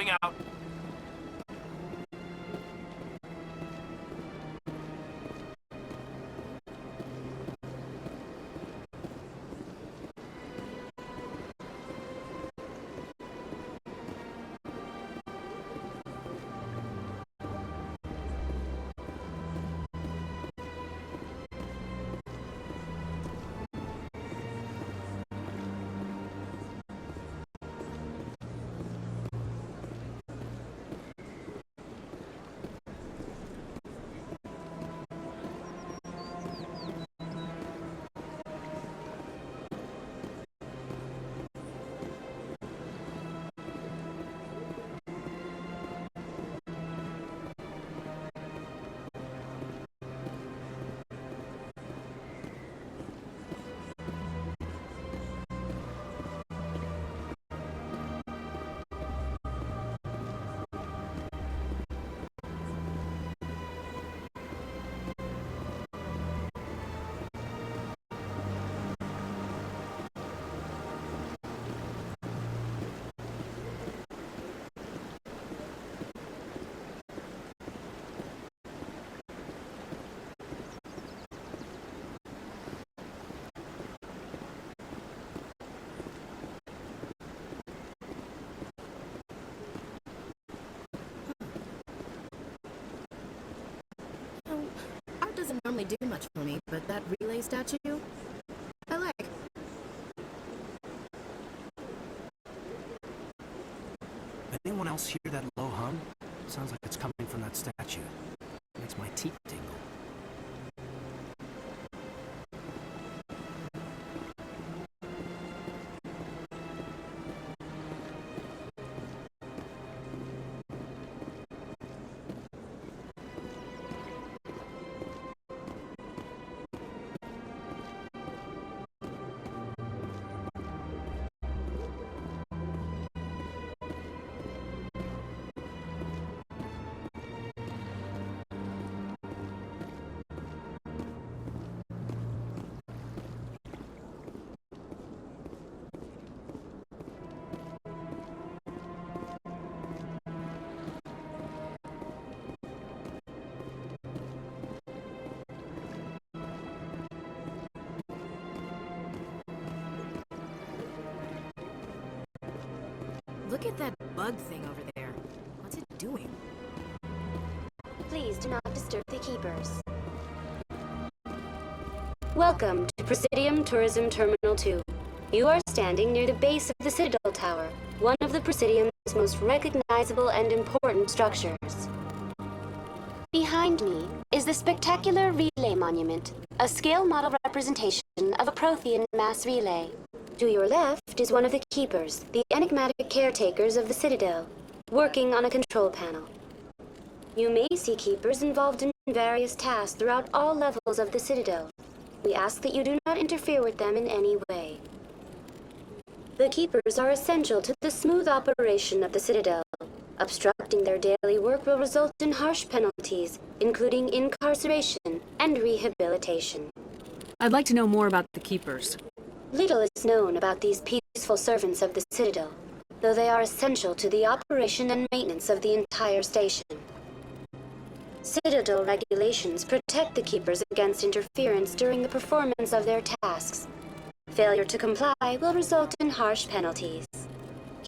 Moving out. Art doesn't normally do much for me, but that relay statue, I like. Anyone else hear that low hum? Sounds like it's coming from that statue. Makes my teeth tingle. Look at that bug thing over there. What's it doing? Please do not disturb the keepers. Welcome to Presidium Tourism Terminal 2. You are standing near the base of the Citadel Tower, one of the Presidium's most recognizable and important structures. Behind me is the spectacular Relay Monument, a scale model representation of a Prothean mass relay. To your left is one of the keepers, the enigmatic caretakers of the Citadel, working on a control panel. You may see keepers involved in various tasks throughout all levels of the Citadel. We ask that you do not interfere with them in any way. The keepers are essential to the smooth operation of the Citadel. Obstructing their daily work will result in harsh penalties, including incarceration and rehabilitation. I'd like to know more about the keepers. Little is known about these peaceful servants of the Citadel, though they are essential to the operation and maintenance of the entire station. Citadel regulations protect the keepers against interference during the performance of their tasks. Failure to comply will result in harsh penalties.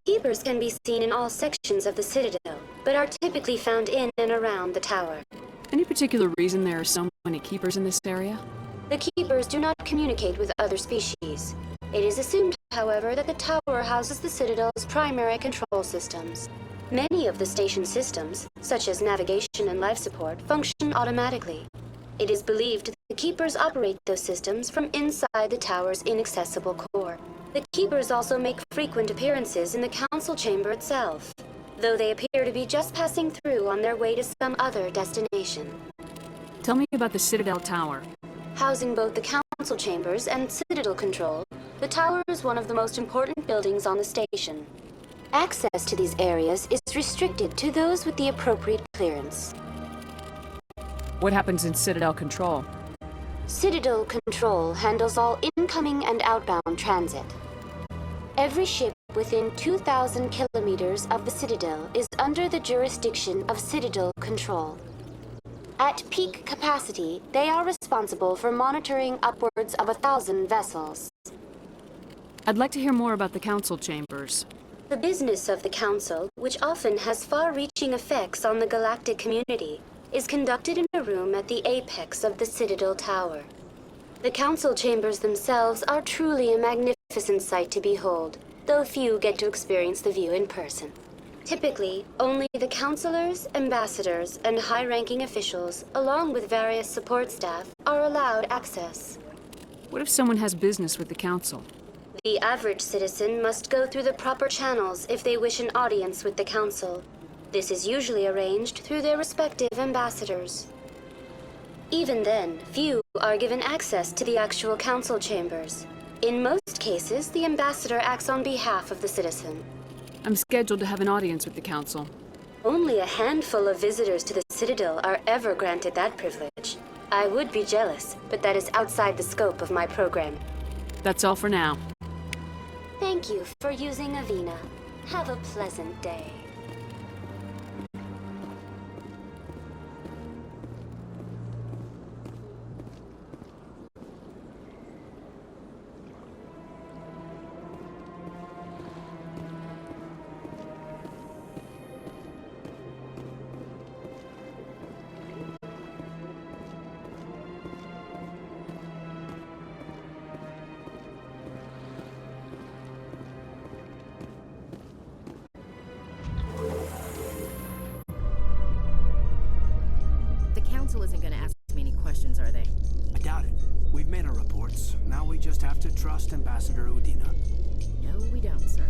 Keepers can be seen in all sections of the Citadel, but are typically found in and around the tower. Any particular reason there are so many keepers in this area? The keepers do not communicate with other species. It is assumed, however, that the tower houses the Citadel's primary control systems. Many of the station systems, such as navigation and life support, function automatically. It is believed the keepers operate those systems from inside the tower's inaccessible core. The keepers also make frequent appearances in the council chamber itself, though they appear to be just passing through on their way to some other destination. Tell me about the Citadel Tower. Housing both the council chambers and Citadel control, the tower is one of the most important buildings on the station. Access to these areas is restricted to those with the appropriate clearance. What happens in Citadel Control? Citadel Control handles all incoming and outbound transit. Every ship within 2,000 kilometers of the Citadel is under the jurisdiction of Citadel Control. At peak capacity, they are responsible for monitoring upwards of 1,000 vessels. I'd like to hear more about the council chambers. The business of the Council, which often has far-reaching effects on the galactic community, is conducted in a room at the apex of the Citadel Tower. The Council chambers themselves are truly a magnificent sight to behold, though few get to experience the view in person. Typically, only the councilors, ambassadors, and high-ranking officials, along with various support staff, are allowed access. What if someone has business with the council? The average citizen must go through the proper channels if they wish an audience with the Council. This is usually arranged through their respective ambassadors. Even then, few are given access to the actual Council chambers. In most cases, the ambassador acts on behalf of the citizen. I'm scheduled to have an audience with the council. Only a handful of visitors to the Citadel are ever granted that privilege. I would be jealous, but that is outside the scope of my program. That's all for now. Thank you for using Avina. Have a pleasant day. Council isn't gonna ask me any questions, are they? I doubt it. We've made our reports. Now we just have to trust Ambassador Udina. No, we don't, sir.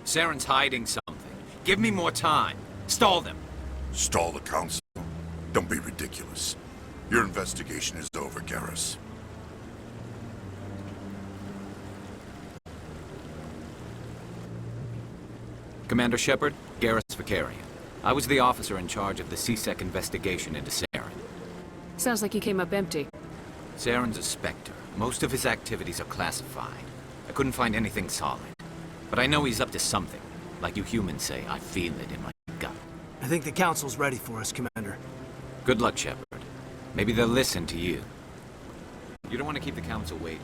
Saren's hiding something. Give me more time. Stall them. Stall the council? Don't be ridiculous. Your investigation is over, Garrus. Commander Shepard, Garrus Vicarian. I was the officer in charge of the CSEC investigation into Saren. Sounds like you came up empty. Saren's a Spectre. Most of his activities are classified. I couldn't find anything solid. But I know he's up to something. Like you humans say, I feel it in my gut. I think the Council's ready for us, Commander. Good luck, Shepard. Maybe they'll listen to you. You don't want to keep the Council waiting.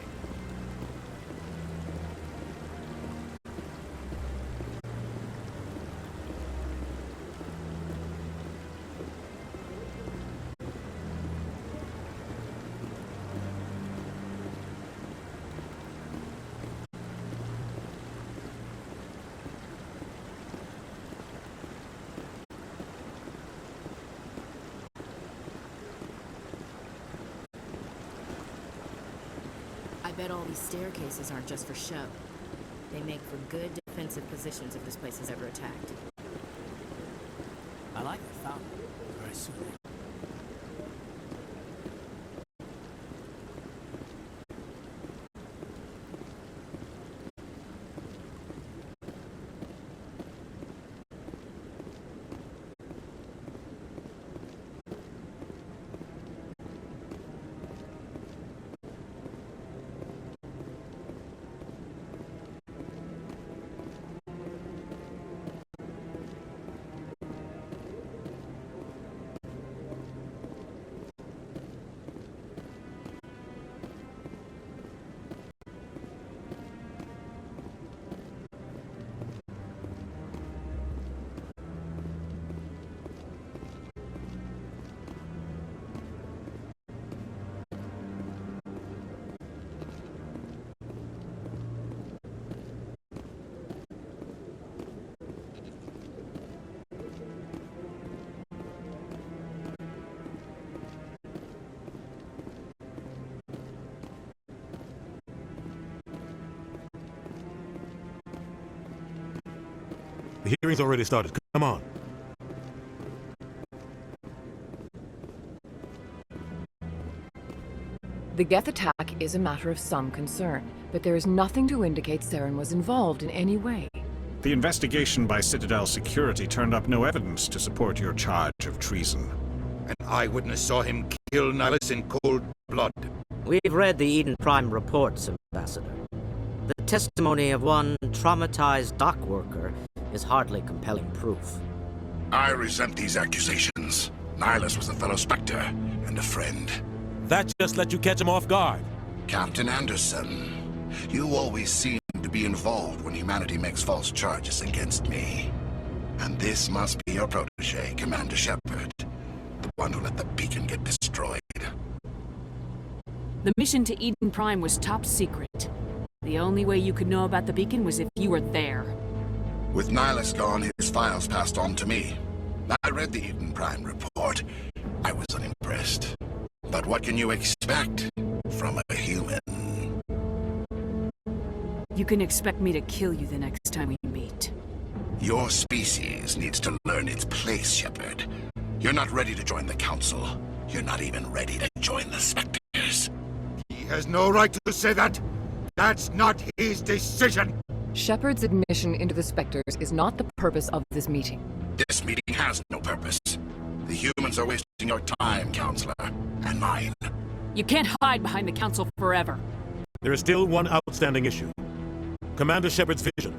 I bet all these staircases aren't just for show. They make for good defensive positions if this place is ever attacked. I like the fountain. Very soothing. The hearing's already started. Come on. The Geth attack is a matter of some concern, but there is nothing to indicate Saren was involved in any way. The investigation by Citadel Security turned up no evidence to support your charge of treason. An eyewitness saw him kill Nihilus in cold blood. We've read the Eden Prime reports, Ambassador. The testimony of one traumatized dock worker is hardly compelling proof. I resent these accusations. Nihilus was a fellow Spectre and a friend. That just let you catch him off guard. Captain Anderson, you always seem to be involved when humanity makes false charges against me. And this must be your protege, Commander Shepard. The one who let the beacon get destroyed. The mission to Eden Prime was top secret. The only way you could know about the beacon was if you were there. With Nihilus gone, his files passed on to me. I read the Eden Prime report. I was unimpressed. But what can you expect from a human? You can expect me to kill you the next time we meet. Your species needs to learn its place, Shepard. You're not ready to join the Council. You're not even ready to join the Spectres. He has no right to say that. That's not his decision. Shepard's admission into the Spectres is not the purpose of this meeting. This meeting has no purpose. The humans are wasting your time, Counselor, and mine. You can't hide behind the Council forever. There is still one outstanding issue. Commander Shepard's vision.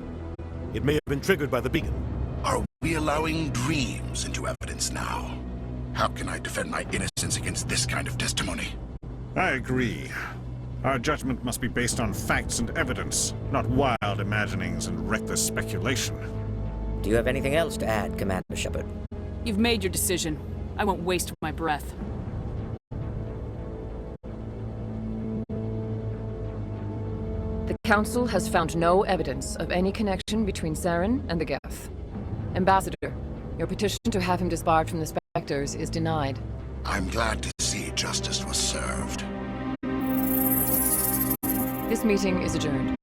It may have been triggered by the beacon. Are we allowing dreams into evidence now? How can I defend my innocence against this kind of testimony? I agree. Our judgment must be based on facts and evidence, not wild imaginings and reckless speculation. Do you have anything else to add, Commander Shepard? You've made your decision. I won't waste my breath. The Council has found no evidence of any connection between Saren and the Geth. Ambassador, your petition to have him disbarred from the Spectres is denied. I'm glad to see justice was served. This meeting is adjourned.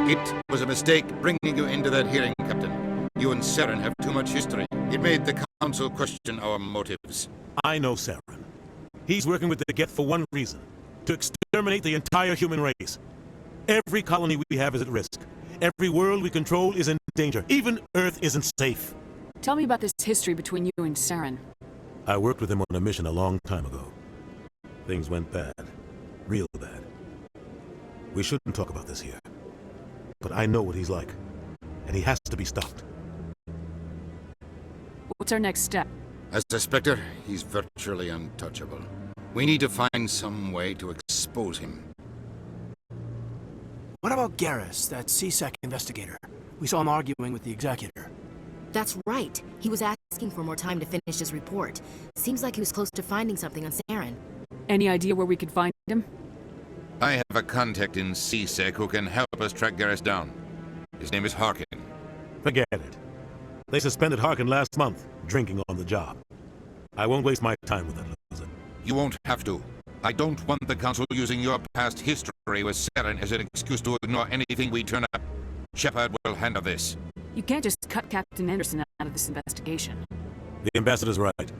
It was a mistake bringing you into that hearing, Captain. You and Saren have too much history. It made the Council question our motives. I know Saren. He's working with the Geth for one reason. To exterminate the entire human race. Every colony we have is at risk. Every world we control is in danger. Even Earth isn't safe. Tell me about this history between you and Saren. I worked with him on a mission a long time ago. Things went bad. Real bad. We shouldn't talk about this here. But I know what he's like. And he has to be stopped. What's our next step? As a Spectre, he's virtually untouchable. We need to find some way to expose him. What about Garrus, that CSEC investigator? We saw him arguing with the executor. That's right. He was asking for more time to finish his report. Seems like he was close to finding something on Saren. Any idea where we could find him? I have a contact in CSEC who can help us track Garrus down. His name is Harkin. Forget it. They suspended Harkin last month, drinking on the job. I won't waste my time with that loser. You won't have to. I don't want the Council using your past history with Saren as an excuse to ignore anything we turn up. Shepard will handle this. You can't just cut Captain Anderson out of this investigation. The ambassador's right.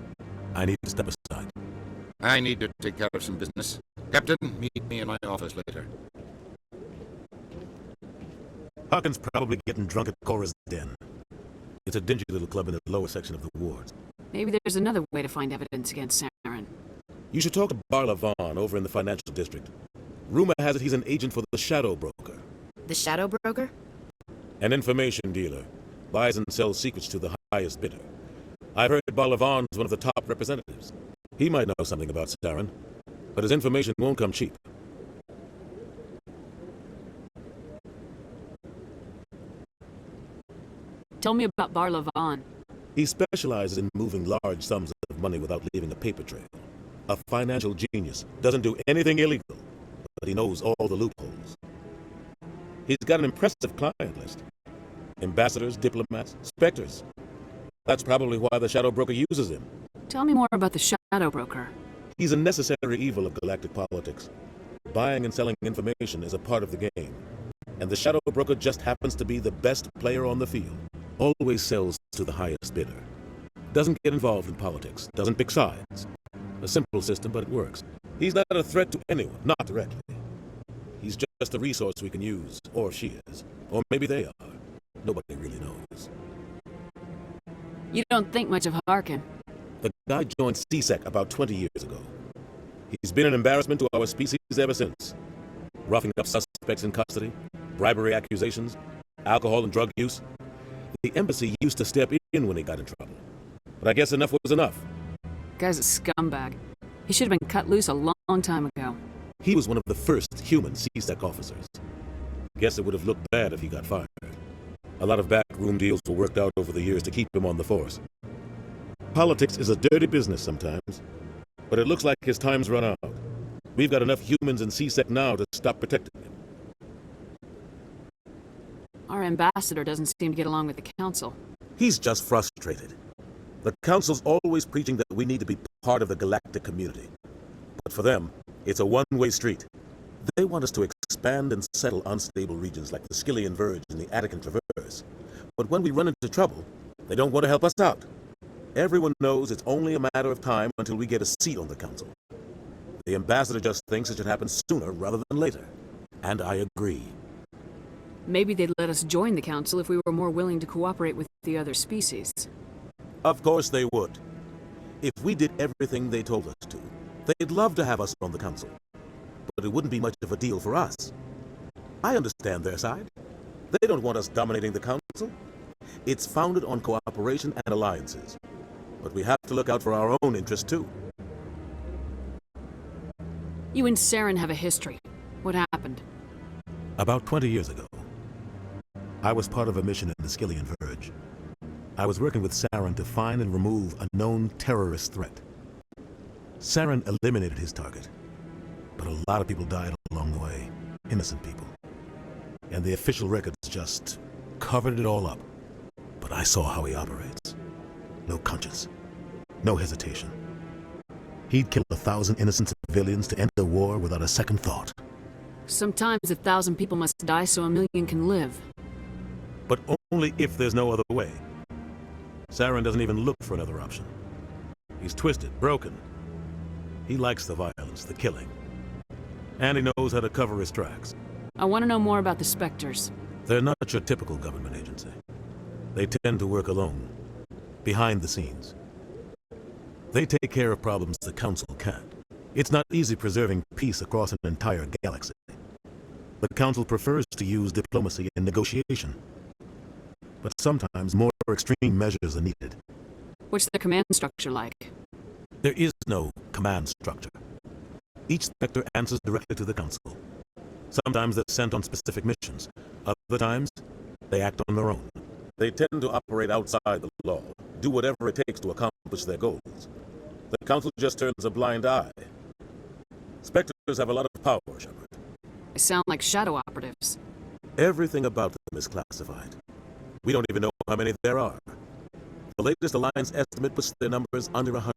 I need to step aside. I need to take care of some business. Captain, meet me in my office later. Harkin's probably getting drunk at Cora's Den. It's a dingy little club in the lower section of the wards. Maybe there's another way to find evidence against Saren. You should talk to Barla Vaughn over in the financial district. Rumor has it he's an agent for the Shadow Broker. The Shadow Broker? An information dealer. Buys and sells secrets to the highest bidder. I've heard Barla Vaughn's one of the top representatives. He might know something about Saren, but his information won't come cheap. Tell me about Barla Vaughn. He specializes in moving large sums of money without leaving a paper trail. A financial genius. Doesn't do anything illegal, but he knows all the loopholes. He's got an impressive client list. Ambassadors, diplomats, specters. That's probably why the Shadow Broker uses him. Tell me more about the Shadow Broker. He's a necessary evil of galactic politics. Buying and selling information is a part of the game. And the Shadow Broker just happens to be the best player on the field. Always sells to the highest bidder. Doesn't get involved in politics. Doesn't pick sides. A simple system, but it works. He's not a threat to anyone, not directly. He's just a resource we can use, or she is. Or maybe they are. Nobody really knows. You don't think much of Harkin. The guy joined CSEC about 20 years ago. He's been an embarrassment to our species ever since. Roughing up suspects in custody, bribery accusations, alcohol and drug use. The embassy used to step in when he got in trouble. But I guess enough was enough. Guy's a scumbag. He should have been cut loose a long time ago. He was one of the first human CSEC officers. Guess it would have looked bad if he got fired. A lot of backroom deals were worked out over the years to keep him on the force. Politics is a dirty business sometimes, but it looks like his time's run out. We've got enough humans in CSEC now to stop protecting him. Our ambassador doesn't seem to get along with the council. He's just frustrated. The council's always preaching that we need to be part of the galactic community. But for them, it's a one-way street. They want us to expand and settle unstable regions like the Skillian Verge and the Attican Traverse. But when we run into trouble, they don't want to help us out. Everyone knows it's only a matter of time until we get a seat on the council. The ambassador just thinks it should happen sooner rather than later. And I agree. Maybe they'd let us join the council if we were more willing to cooperate with the other species. Of course they would. If we did everything they told us to, they'd love to have us on the council. But it wouldn't be much of a deal for us. I understand their side. They don't want us dominating the council. It's founded on cooperation and alliances. But we have to look out for our own interests too. You and Saren have a history. What happened? About 20 years ago, I was part of a mission in the Skillian Verge. I was working with Saren to find and remove a known terrorist threat. Saren eliminated his target, but a lot of people died along the way, innocent people. And the official records just covered it all up. But I saw how he operates. No conscience, no hesitation. He'd kill 1,000 innocent civilians to end the war without a second thought. Sometimes 1,000 people must die so 1,000,000 can live. But only if there's no other way. Saren doesn't even look for another option. He's twisted, broken. He likes the violence, the killing. And he knows how to cover his tracks. I want to know more about the Spectres. They're not your typical government agency. They tend to work alone, behind the scenes. They take care of problems the Council can't. It's not easy preserving peace across an entire galaxy. The Council prefers to use diplomacy and negotiation. But sometimes more extreme measures are needed. What's the command structure like? There is no command structure. Each Spectre answers directly to the Council. Sometimes they're sent on specific missions. Other times, they act on their own. They tend to operate outside the law, do whatever it takes to accomplish their goals. The Council just turns a blind eye. Spectres have a lot of power, Shepard. They sound like shadow operatives. Everything about them is classified. We don't even know how many there are. The latest Alliance estimate puts their numbers under 100.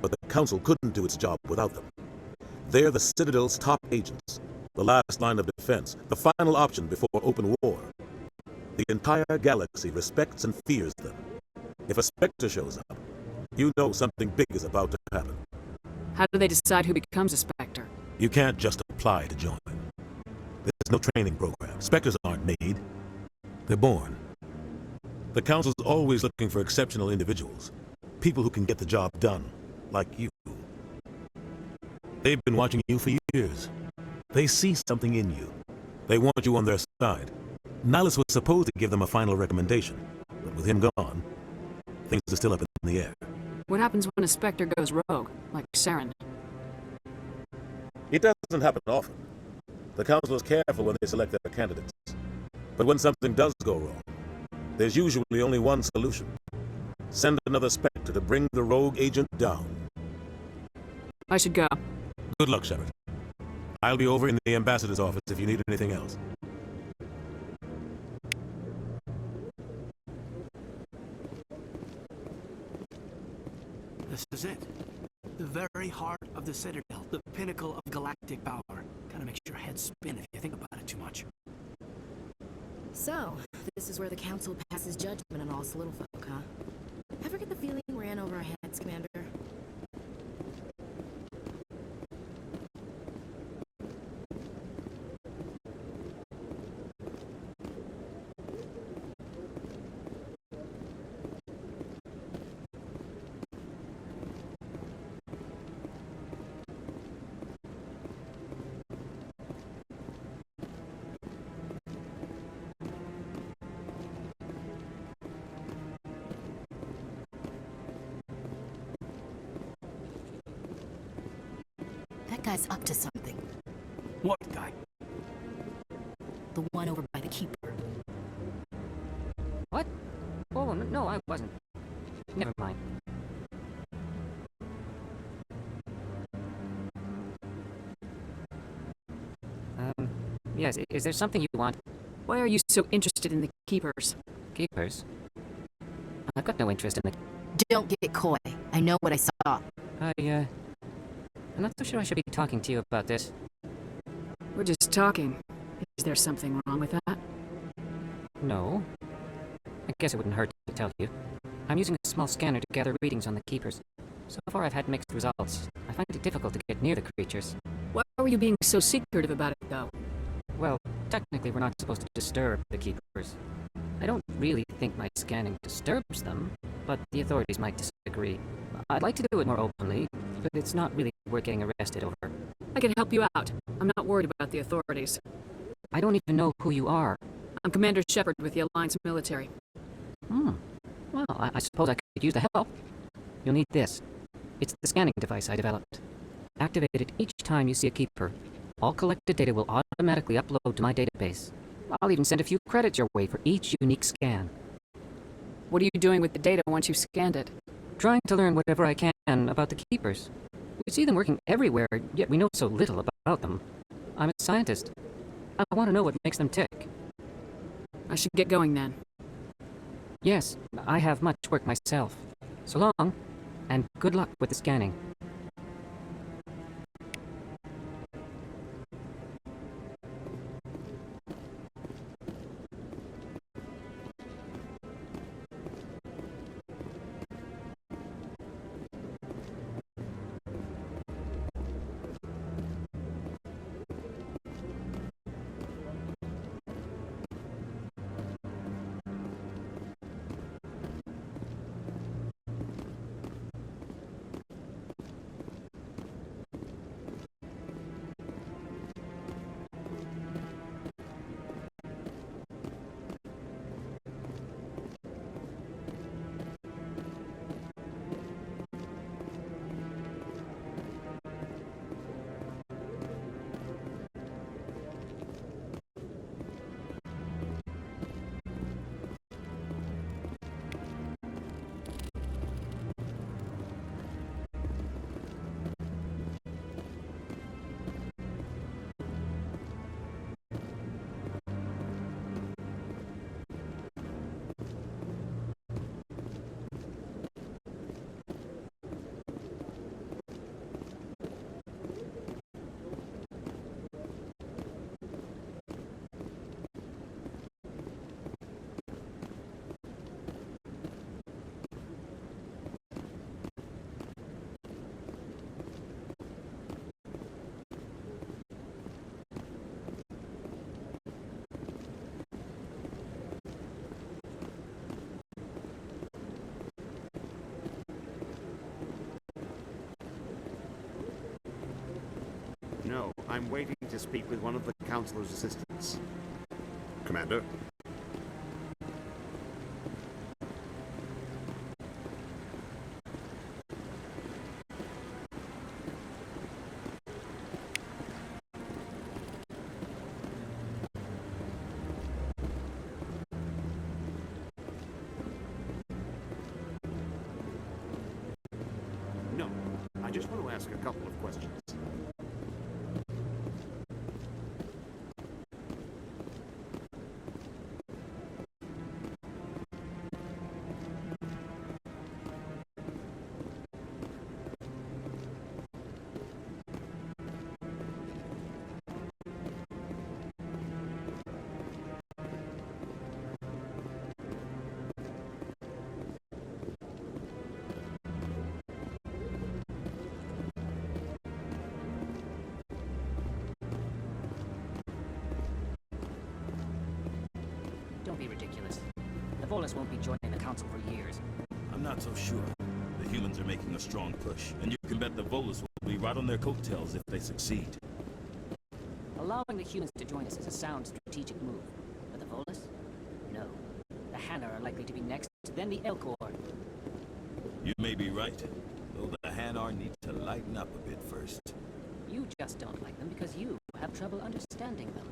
But the Council couldn't do its job without them. They're the Citadel's top agents, the last line of defense, the final option before open war. The entire galaxy respects and fears them. If a Spectre shows up, you know something big is about to happen. How do they decide who becomes a Spectre? You can't just apply to join. There's no training program. Spectres aren't made. They're born. The Council's always looking for exceptional individuals. People who can get the job done, like you. They've been watching you for years. They see something in you. They want you on their side. Nihilus was supposed to give them a final recommendation, but with him gone, things are still up in the air. What happens when a Spectre goes rogue, like Saren? It doesn't happen often. The Council is careful when they select their candidates. But when something does go wrong, there's usually only one solution. Send another Spectre to bring the rogue agent down. I should go. Good luck, Shepard. I'll be over in the ambassador's office if you need anything else. The very heart of the Citadel, the pinnacle of galactic power. Kinda makes your head spin if you think about it too much. So, this is where the Council passes judgment on all us little folk, huh? Ever get the feeling we're in over our heads, Commander? That guy's up to something. What guy? The one over by the Keeper. What? Oh, no, I wasn't. Never mind. Yes, is there something you want? Why are you so interested in the Keepers? Keepers? I've got no interest in the... Don't get coy. I know what I saw. I'm not so sure I should be talking to you about this. We're just talking. Is there something wrong with that? No. I guess it wouldn't hurt to tell you. I'm using a small scanner to gather readings on the Keepers. So far I've had mixed results. I find it difficult to get near the creatures. Why were you being so secretive about it, though? Well, technically we're not supposed to disturb the Keepers. I don't really think my scanning disturbs them, but the authorities might disagree. I'd like to do it more openly, but it's not really worth getting arrested over. I can help you out. I'm not worried about the authorities. I don't even know who you are. I'm Commander Shepard with the Alliance military. Well, I suppose I could use the help. You'll need this. It's the scanning device I developed. Activate it each time you see a Keeper. All collected data will automatically upload to my database. I'll even send a few credits your way for each unique scan. What are you doing with the data once you've scanned it? Trying to learn whatever I can about the Keepers. We see them working everywhere, yet we know so little about them. I'm a scientist. I want to know what makes them tick. I should get going then. Yes, I have much work myself. So long, and good luck with the scanning. No, I'm waiting to speak with one of the Councilor's assistants. Commander? No, I just want to ask a couple of questions. Volus won't be joining the Council for years. I'm not so sure. The humans are making a strong push, and you can bet the Volus will be right on their coattails if they succeed. Allowing the humans to join us is a sound strategic move. But the Volus? No. The Hanna are likely to be next, then the Elcor. You may be right, though the Hanar need to lighten up a bit first. You just don't like them because you have trouble understanding them.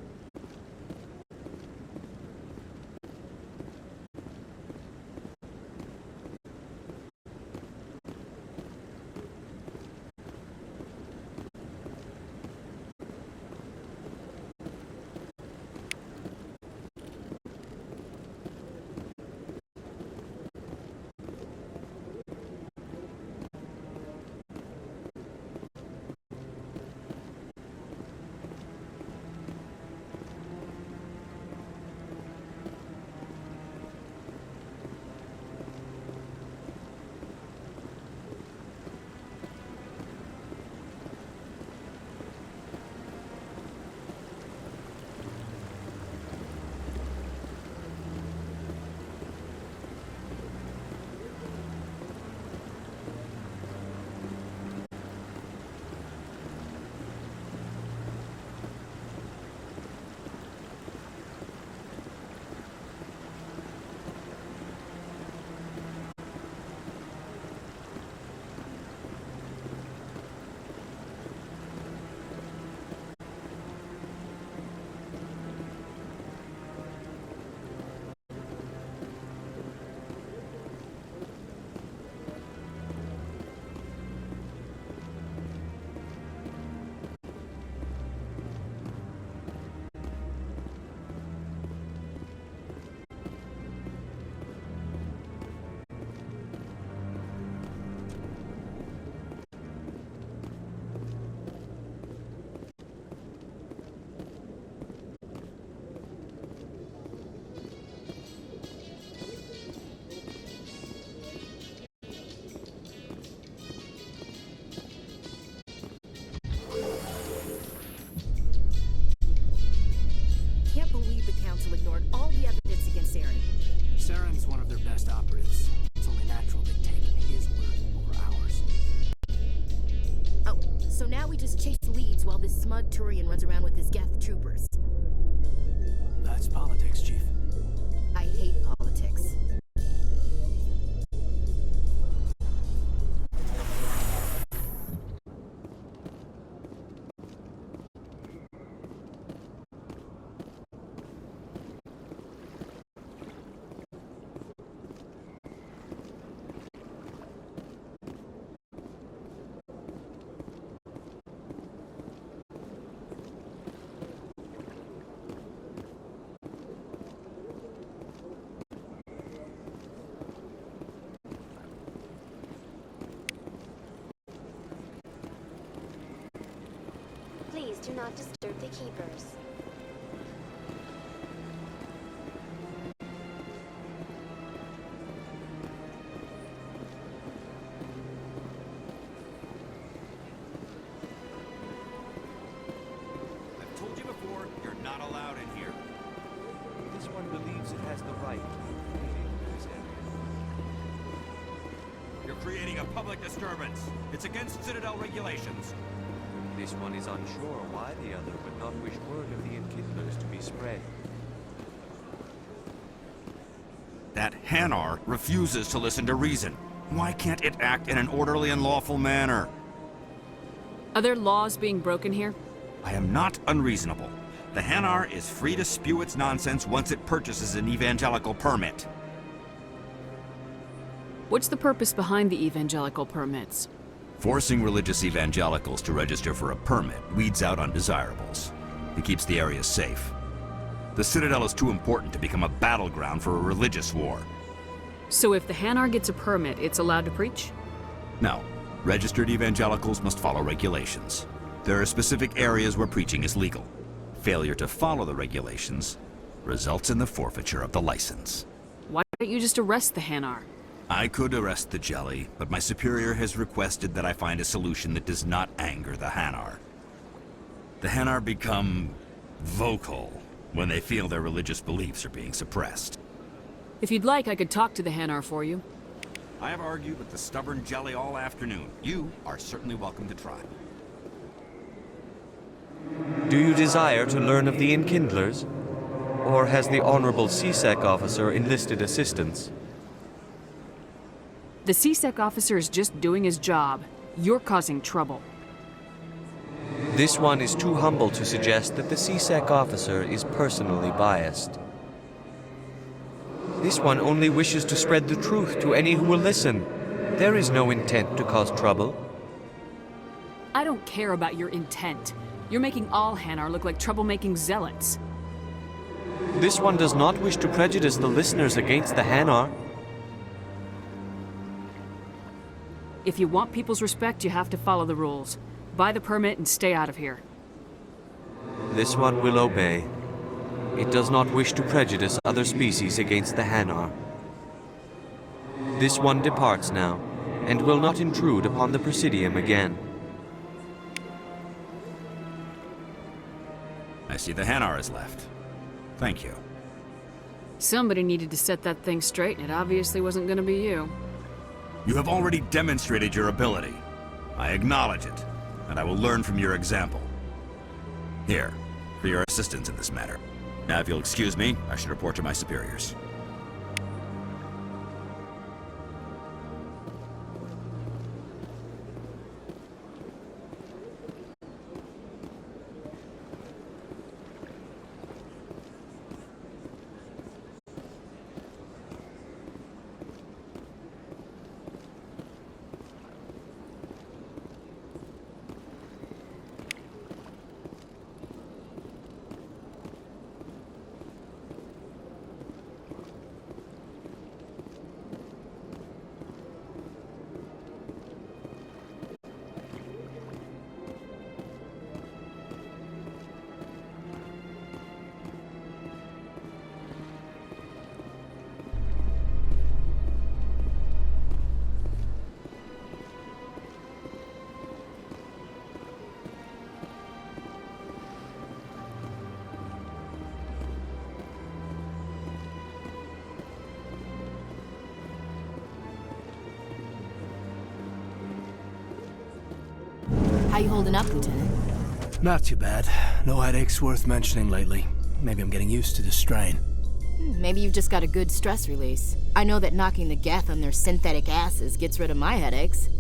Council ignored all the evidence against Saren. Saren's one of their best operatives. It's only natural they'd take his word over ours. Oh, so now we just chase leads while this smug Turian runs around with his Geth troopers. That's politics, Chief. I hate politics. Please do not disturb the keepers. I've told you before, you're not allowed in here. This one believes it has the right to be creating this area. You're creating a public disturbance. It's against Citadel regulations. This one is unsure why the other would not wish word of the enkindlers to be spread. That Hanar refuses to listen to reason. Why can't it act in an orderly and lawful manner? Are there laws being broken here? I am not unreasonable. The Hanar is free to spew its nonsense once it purchases an evangelical permit. What's the purpose behind the evangelical permits? Forcing religious evangelicals to register for a permit weeds out undesirables. It keeps the area safe. The Citadel is too important to become a battleground for a religious war. So if the Hanar gets a permit, it's allowed to preach? No. Registered evangelicals must follow regulations. There are specific areas where preaching is legal. Failure to follow the regulations results in the forfeiture of the license. Why don't you just arrest the Hanar? I could arrest the jelly, but my superior has requested that I find a solution that does not anger the Hanar. The Hanar become vocal when they feel their religious beliefs are being suppressed. If you'd like, I could talk to the Hanar for you. I have argued with the stubborn jelly all afternoon. You are certainly welcome to try. Do you desire to learn of the Enkindlers? Or has the Honorable C-Sec officer enlisted assistance? The C-Sec officer is just doing his job. You're causing trouble. This one is too humble to suggest that the C-Sec officer is personally biased. This one only wishes to spread the truth to any who will listen. There is no intent to cause trouble. I don't care about your intent. You're making all Hanar look like troublemaking zealots. This one does not wish to prejudice the listeners against the Hanar. If you want people's respect, you have to follow the rules. Buy the permit and stay out of here. This one will obey. It does not wish to prejudice other species against the Hanar. This one departs now, and will not intrude upon the Presidium again. I see the Hanar is left. Thank you. Somebody needed to set that thing straight, and it obviously wasn't gonna be you. You have already demonstrated your ability. I acknowledge it, and I will learn from your example. Here, for your assistance in this matter. Now, if you'll excuse me, I should report to my superiors. How you holding up, Lieutenant? Not too bad. No headaches worth mentioning lately. Maybe I'm getting used to the strain. Maybe you've just got a good stress release. I know that knocking the Geth on their synthetic asses gets rid of my headaches.